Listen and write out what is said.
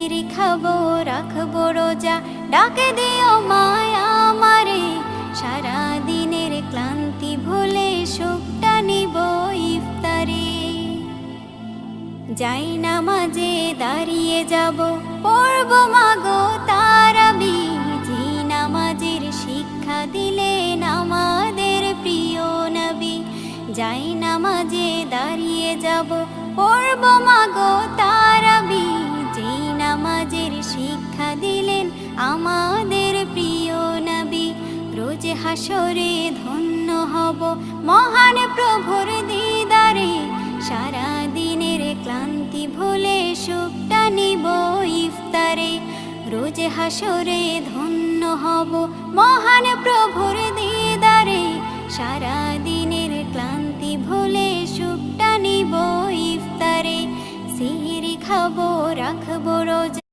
সিহরি খাবো রাখবো রোজা, ডাকে দিও মায়া আমারে। সারা দিনের ক্লান্তি ভুলে সুখটা নিব ইফতারে। যাই নামাজে দাঁড়িয়ে যাব, পড়ব মাগো তারাবি। যে নামাজের শিক্ষা দিলেন আমাদের প্রিয় নবী। যাই নামাজে দাঁড়িয়ে যাব, পড়ব মাগো তারাবি। যে নামাজের শিক্ষা দিলেন আমাদের প্রিয় নবী। রোজ হাসরে ধন্য হব মহান প্রভুর দিদারে। সারা দিনের ক্লান্তি ভুলে সুখটা নিব ইফতারে। রোজ হাসরে ধন্য হব মহান প্রভুর দিদারে। সারা দিনের ক্লান্তি ভুলে সুখটা নিব ইফতারে। সিহরি খাবো রাখবো রোজা।